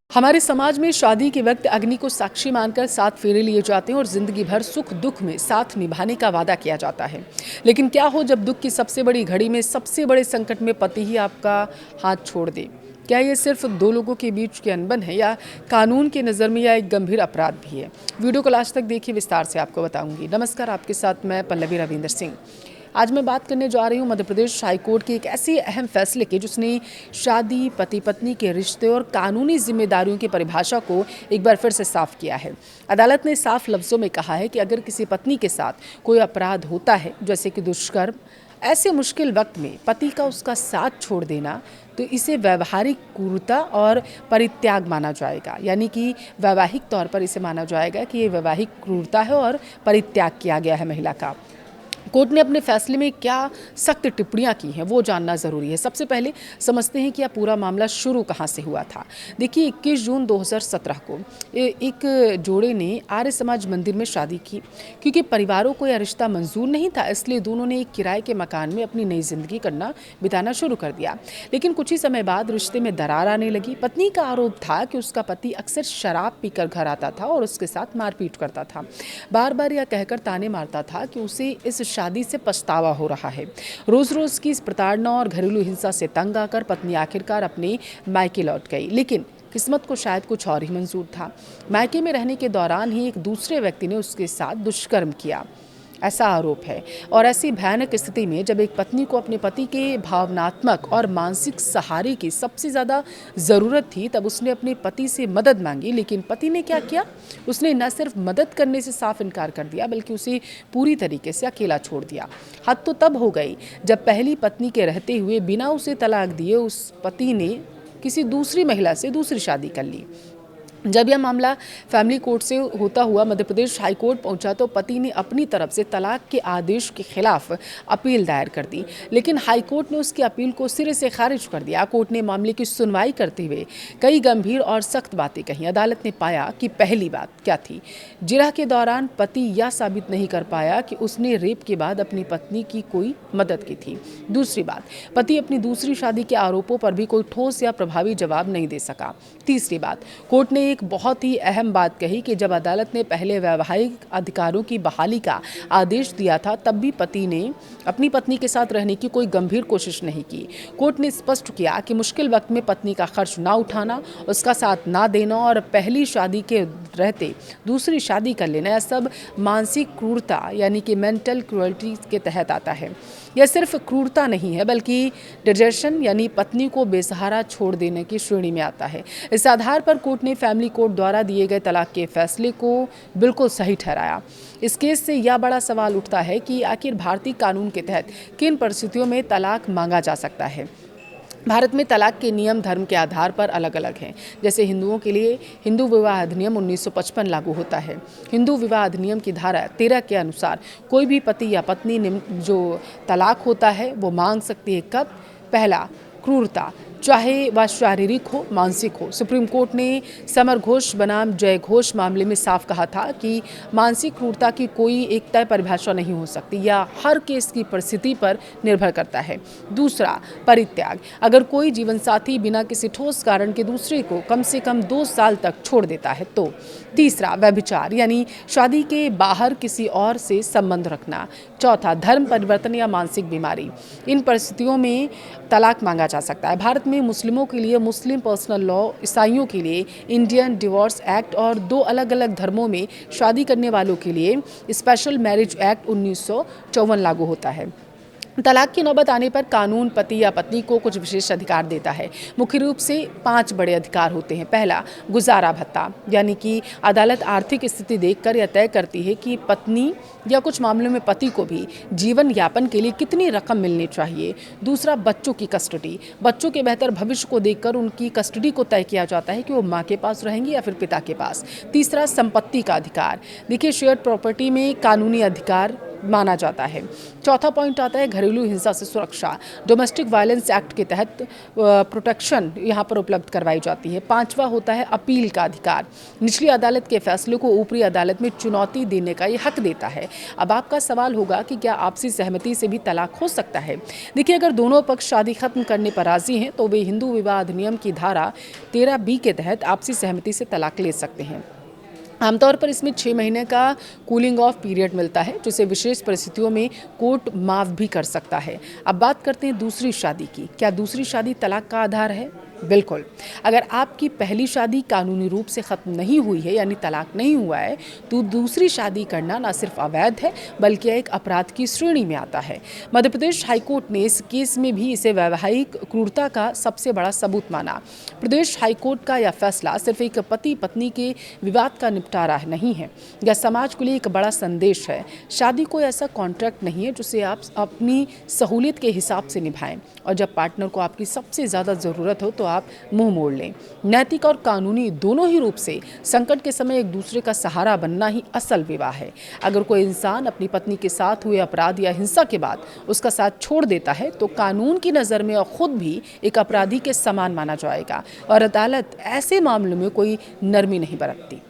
हमारे समाज में शादी के वक्त अग्नि को साक्षी मानकर 7 फेरे लिए जाते हैं और जिंदगी भर सुख दुख में साथ निभाने का वादा किया जाता है। लेकिन क्या हो जब दुख की सबसे बड़ी घड़ी में सबसे बड़े संकट में पति ही आपका हाथ छोड़ दे? क्या ये सिर्फ दो लोगों के बीच की अनबन है या कानून की नज़र में यह एक गंभीर अपराध भी है? वीडियो को लास्ट तक देखिए, विस्तार से आपको बताऊंगी। नमस्कार, आपके साथ मैं पल्लवी रविंदर सिंह। आज मैं बात करने जा रही हूँ मध्य प्रदेश हाईकोर्ट के एक ऐसे अहम फैसले की जिसने शादी, पति पत्नी के रिश्ते और कानूनी जिम्मेदारियों की परिभाषा को एक बार फिर से साफ किया है। अदालत ने साफ लफ्जों में कहा है कि अगर किसी पत्नी के साथ कोई अपराध होता है, जैसे कि दुष्कर्म, ऐसे मुश्किल वक्त में पति का उसका साथ छोड़ देना, तो इसे वैवाहिक क्रूरता और परित्याग माना जाएगा। यानी कि वैवाहिक तौर पर इसे माना जाएगा कि ये वैवाहिक क्रूरता है और परित्याग किया गया है महिला का। कोर्ट ने अपने फैसले में क्या सख्त टिप्पणियां की हैं वो जानना ज़रूरी है। सबसे पहले समझते हैं कि यह पूरा मामला शुरू कहां से हुआ था। देखिए, 21 जून 2017 को एक जोड़े ने आर्य समाज मंदिर में शादी की। क्योंकि परिवारों को यह रिश्ता मंजूर नहीं था, इसलिए दोनों ने एक किराए के मकान में अपनी नई जिंदगी बिताना शुरू कर दिया। लेकिन कुछ ही समय बाद रिश्ते में दरार आने लगी। पत्नी का आरोप था कि उसका पति अक्सर शराब पीकर घर आता था और उसके साथ मारपीट करता था। बार बार यह कहकर ताने मारता था कि उसे इस शादी से पछतावा हो रहा है। रोज रोज की इस प्रताड़ना और घरेलू हिंसा से तंग आकर पत्नी आखिरकार अपने मायके लौट गई। लेकिन किस्मत को शायद कुछ और ही मंजूर था। मायके में रहने के दौरान ही एक दूसरे व्यक्ति ने उसके साथ दुष्कर्म किया, ऐसा आरोप है। और ऐसी भयानक स्थिति में जब एक पत्नी को अपने पति के भावनात्मक और मानसिक सहारे की सबसे ज़्यादा ज़रूरत थी, तब उसने अपने पति से मदद मांगी। लेकिन पति ने क्या किया? उसने न सिर्फ मदद करने से साफ इनकार कर दिया, बल्कि उसे पूरी तरीके से अकेला छोड़ दिया। हद तो तब हो गई जब पहली पत्नी के रहते हुए बिना उसे तलाक दिए उस पति ने किसी दूसरी महिला से दूसरी शादी कर ली। जब यह मामला फैमिली कोर्ट से होता हुआ मध्य प्रदेश हाईकोर्ट पहुंचा, तो पति ने अपनी तरफ से तलाक के आदेश के खिलाफ अपील दायर कर दी। लेकिन हाईकोर्ट ने उसकी अपील को सिरे से खारिज कर दिया। कोर्ट ने मामले की सुनवाई करते हुए कई गंभीर और सख्त बातें कही। अदालत ने पाया कि पहली बात क्या थी? जिरह के दौरान पति यह साबित नहीं कर पाया कि उसने रेप के बाद अपनी पत्नी की कोई मदद की थी। दूसरी बात, पति अपनी दूसरी शादी के आरोपों पर भी कोई ठोस या प्रभावी जवाब नहीं दे सका। तीसरी बात, कोर्ट ने एक बहुत ही अहम बात कही कि जब अदालत ने पहले वैवाहिक अधिकारों की बहाली का आदेश दिया था, तब भी पति ने अपनी पत्नी के साथ रहने की कोई गंभीर कोशिश नहीं की। कोर्ट ने स्पष्ट किया कि मुश्किल वक्त में पत्नी का खर्च ना उठाना, उसका साथ ना देना और पहली शादी के रहते दूसरी शादी कर लेना, यह सब मानसिक क्रूरता यानी कि मेंटल क्रूरल्टी के तहत आता है। यह सिर्फ क्रूरता नहीं है, बल्कि डिजर्शन यानी पत्नी को बेसहारा छोड़ देने की श्रेणी में आता है। इस आधार पर कोर्ट ने फैमिली कोर्ट द्वारा दिए गए तलाक के फैसले को बिल्कुल सही ठहराया। इस केस से यह बड़ा सवाल उठता है कि आखिर भारतीय कानून के तहत किन परिस्थितियों में तलाक मांगा जा सकता है। भारत में तलाक के नियम धर्म के आधार पर अलग अलग हैं। जैसे हिंदुओं के लिए हिंदू विवाह अधिनियम 1955 लागू होता है। हिंदू विवाह अधिनियम की धारा 13 के अनुसार कोई भी पति या पत्नी जो तलाक होता है वो मांग सकती है। कब? पहला, क्रूरता, चाहे वह शारीरिक हो मानसिक हो। सुप्रीम कोर्ट ने समर घोष बनाम जय घोष मामले में साफ कहा था कि मानसिक क्रूरता की कोई एक तय परिभाषा नहीं हो सकती या हर केस की परिस्थिति पर निर्भर करता है। दूसरा, परित्याग, अगर कोई जीवन साथी बिना किसी ठोस कारण के दूसरे को कम से कम 2 साल तक छोड़ देता है तो। तीसरा, व्यभिचार, यानी शादी के बाहर किसी और से संबंध रखना। चौथा, धर्म परिवर्तन या मानसिक बीमारी। इन परिस्थितियों में तलाक मांगा जा सकता है। भारत में मुस्लिमों के लिए मुस्लिम पर्सनल लॉ, ईसाइयों के लिए इंडियन डिवोर्स एक्ट और 2 अलग अलग धर्मों में शादी करने वालों के लिए स्पेशल मैरिज एक्ट 1954 लागू होता है। तलाक की नौबत आने पर कानून पति या पत्नी को कुछ विशेष अधिकार देता है। मुख्य रूप से 5 बड़े अधिकार होते हैं। पहला, गुजारा भत्ता, यानी कि अदालत आर्थिक स्थिति देखकर यह तय करती है कि पत्नी या कुछ मामलों में पति को भी जीवन यापन के लिए कितनी रकम मिलनी चाहिए। दूसरा, बच्चों की कस्टडी, बच्चों के बेहतर भविष्य को देखकर उनकी कस्टडी को तय किया जाता है कि वो माँ के पास रहेंगी या फिर पिता के पास। तीसरा, संपत्ति का अधिकार, देखिए शेयर्ड प्रॉपर्टी में कानूनी अधिकार माना जाता है। चौथा पॉइंट आता है घरेलू हिंसा से सुरक्षा। डोमेस्टिक वायलेंस एक्ट के तहत प्रोटेक्शन यहाँ पर उपलब्ध करवाई जाती है। पांचवा होता है अपील का अधिकार। निचली अदालत के फैसले को ऊपरी अदालत में चुनौती देने का ये हक देता है। अब आपका सवाल होगा कि क्या आपसी सहमति से भी तलाक हो सकता है? देखिए, अगर दोनों पक्ष शादी खत्म करने पर राजी हैं तो वे हिंदू विवाह अधिनियम की धारा 13B के तहत आपसी सहमति से तलाक ले सकते हैं। आमतौर पर इसमें 6 महीने का कूलिंग ऑफ पीरियड मिलता है, जिसे विशेष परिस्थितियों में कोर्ट माफ भी कर सकता है। अब बात करते हैं दूसरी शादी की। क्या दूसरी शादी तलाक का आधार है? बिल्कुल। अगर आपकी पहली शादी कानूनी रूप से ख़त्म नहीं हुई है, यानी तलाक नहीं हुआ है, तो दूसरी शादी करना न सिर्फ अवैध है बल्कि एक अपराध की श्रेणी में आता है। मध्य प्रदेश हाईकोर्ट ने इस केस में भी इसे वैवाहिक क्रूरता का सबसे बड़ा सबूत माना। प्रदेश हाईकोर्ट का यह फैसला सिर्फ एक पति पत्नी के विवाद का निपटारा नहीं है, यह समाज के लिए एक बड़ा संदेश है। शादी कोई ऐसा कॉन्ट्रैक्ट नहीं है जिसे आप अपनी सहूलियत के हिसाब से निभाएं, और जब पार्टनर को आपकी सबसे ज़्यादा ज़रूरत हो तो आप मुंह मोड़ लें। नैतिक और कानूनी दोनों ही रूप से संकट के समय एक दूसरे का सहारा बनना ही असल विवाह है। अगर कोई इंसान अपनी पत्नी के साथ हुए अपराध या हिंसा के बाद उसका साथ छोड़ देता है तो कानून की नज़र में और खुद भी एक अपराधी के समान माना जाएगा, और अदालत ऐसे मामलों में कोई नरमी नहीं बरतती।